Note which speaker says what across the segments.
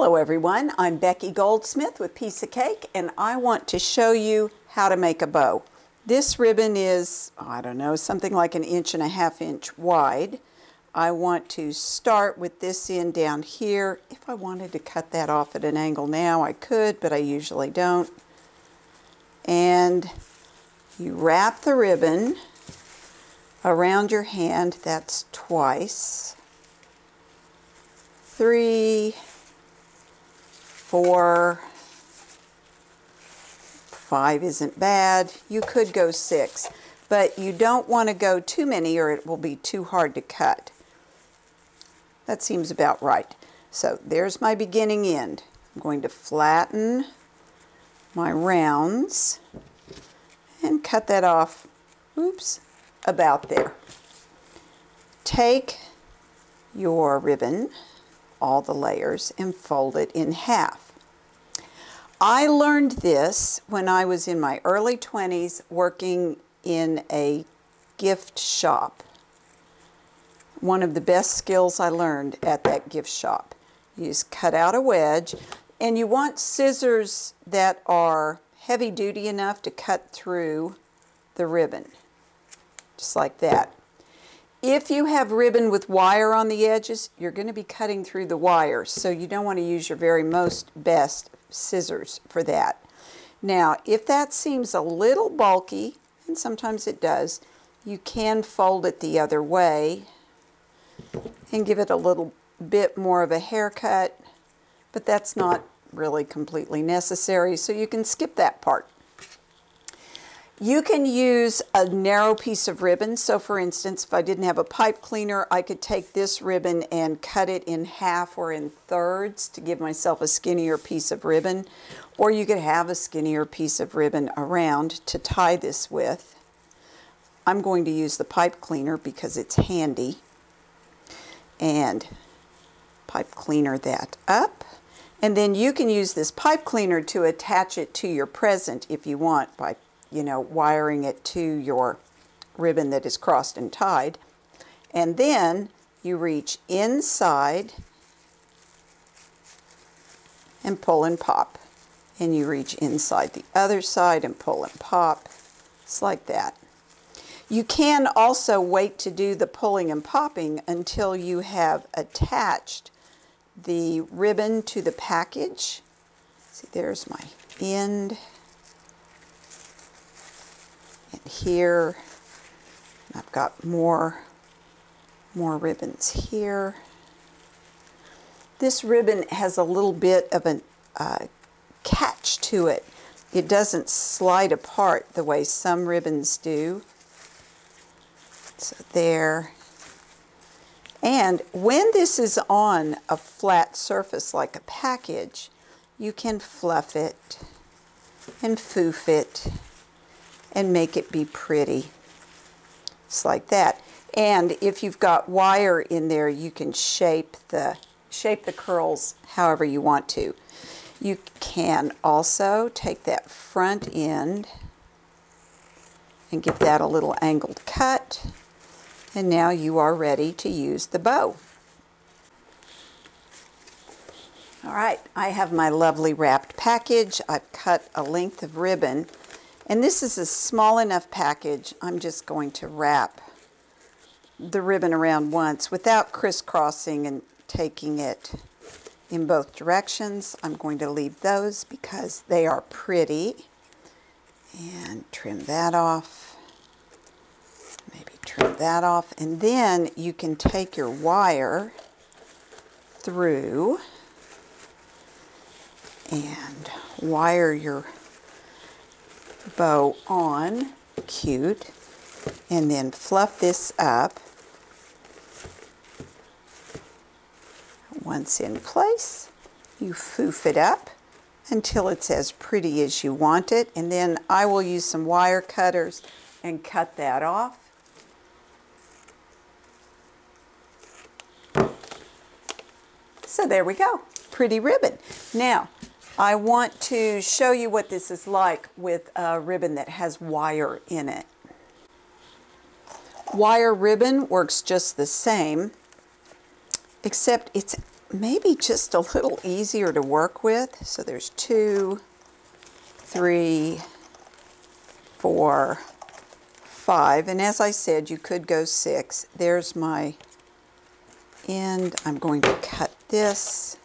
Speaker 1: Hello everyone, I'm Becky Goldsmith with Piece of Cake, and I want to show you how to make a bow. This ribbon is, I don't know, something like 1.5 inches wide. I want to start with this end down here. If I wanted to cut that off at an angle now, I could, but I usually don't. And you wrap the ribbon around your hand. That's twice. 3, 4, 5 isn't bad. You could go 6, but you don't want to go too many or it will be too hard to cut. That seems about right. So there's my beginning end. I'm going to flatten my rounds and cut that off, oops, about there. Take your ribbon, all the layers, and fold it in half. I learned this when I was in my early 20s working in a gift shop. One of the best skills I learned at that gift shop. You just cut out a wedge, and you want scissors that are heavy duty enough to cut through the ribbon, just like that. If you have ribbon with wire on the edges, you're going to be cutting through the wire, so you don't want to use your very best scissors for that. Now, if that seems a little bulky, and sometimes it does, you can fold it the other way and give it a little bit more of a haircut, but that's not really completely necessary, so you can skip that part. You can use a narrow piece of ribbon. So for instance, if I didn't have a pipe cleaner, I could take this ribbon and cut it in half or in thirds to give myself a skinnier piece of ribbon. Or you could have a skinnier piece of ribbon around to tie this with. I'm going to use the pipe cleaner because it's handy. And pipe cleaner that up. And then you can use this pipe cleaner to attach it to your present if you want, by wiring it to your ribbon that is crossed and tied. And then you reach inside and pull and pop. And you reach inside the other side and pull and pop. It's like that. You can also wait to do the pulling and popping until you have attached the ribbon to the package. See, there's my end. And here, I've got more ribbons here. This ribbon has a little bit of a catch to it. It doesn't slide apart the way some ribbons do. So there. And when this is on a flat surface like a package, you can fluff it and foof it and make it be pretty. Just like that. And if you've got wire in there, you can shape the curls however you want to. You can also take that front end and give that a little angled cut. And now you are ready to use the bow. All right, I have my lovely wrapped package. I've cut a length of ribbon. And this is a small enough package. I'm just going to wrap the ribbon around once without crisscrossing and taking it in both directions. I'm going to leave those because they are pretty. And trim that off. Maybe trim that off. And then you can take your wire through and wire your bow on, cute, and then fluff this up. Once in place, you foof it up until it's as pretty as you want it, and then I will use some wire cutters and cut that off. So there we go, pretty ribbon. Now, I want to show you what this is like with a ribbon that has wire in it. Wire ribbon works just the same, except it's maybe just a little easier to work with. So there's 2, 3, 4, 5, and as I said, you could go 6. There's my end. I'm going to cut this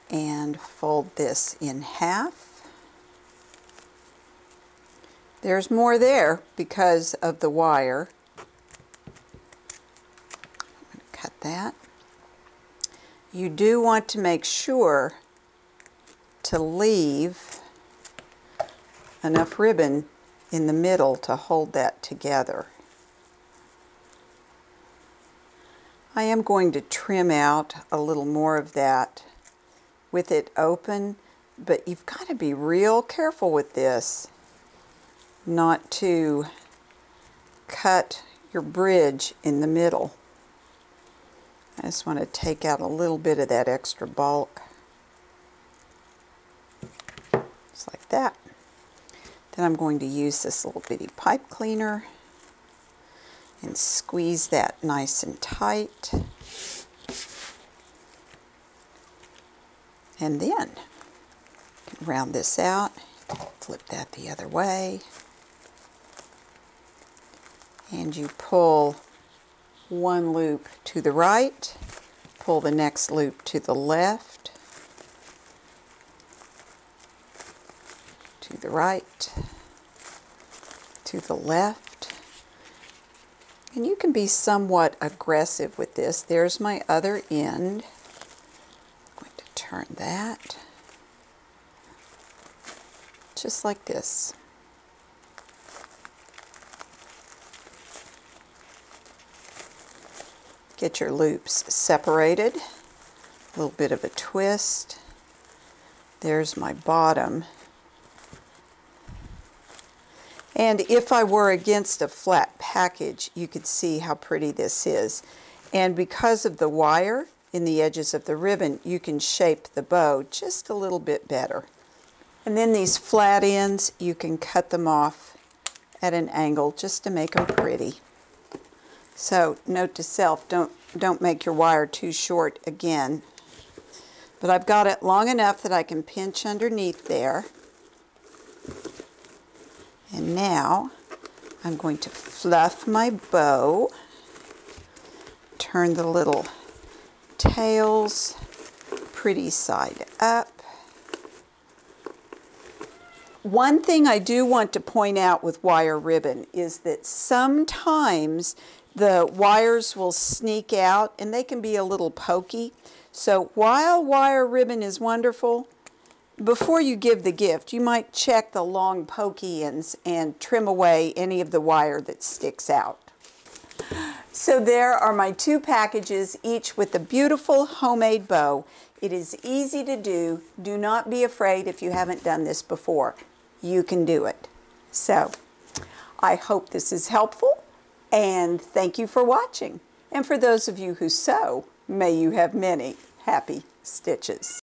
Speaker 1: and fold this in half. There's more there because of the wire. I'm going to cut that. You do want to make sure to leave enough ribbon in the middle to hold that together. I am going to trim out a little more of that with it open, but you've got to be real careful with this not to cut your bridge in the middle. I just want to take out a little bit of that extra bulk. Just like that. Then I'm going to use this little bitty pipe cleaner and squeeze that nice and tight. And then you can round this out, flip that the other way, and you pull one loop to the right, pull the next loop to the left, to the right, to the left. And you can be somewhat aggressive with this. There's my other end. I'm going to turn that just like this. Get your loops separated, a little bit of a twist. There's my bottom. And if I were against a flat package, you could see how pretty this is. And because of the wire in the edges of the ribbon, you can shape the bow just a little bit better. And then these flat ends, you can cut them off at an angle just to make them pretty. So note to self, don't make your wire too short again. But I've got it long enough that I can pinch underneath there. And now I'm going to fluff my bow, turn the little tails pretty side up. One thing I do want to point out with wire ribbon is that sometimes the wires will sneak out and they can be a little pokey. So while wire ribbon is wonderful, before you give the gift, you might check the long pokey ends and trim away any of the wire that sticks out. So there are my 2 packages, each with a beautiful homemade bow. It is easy to do. Do not be afraid if you haven't done this before. You can do it. So I hope this is helpful, and thank you for watching. And for those of you who sew, may you have many happy stitches.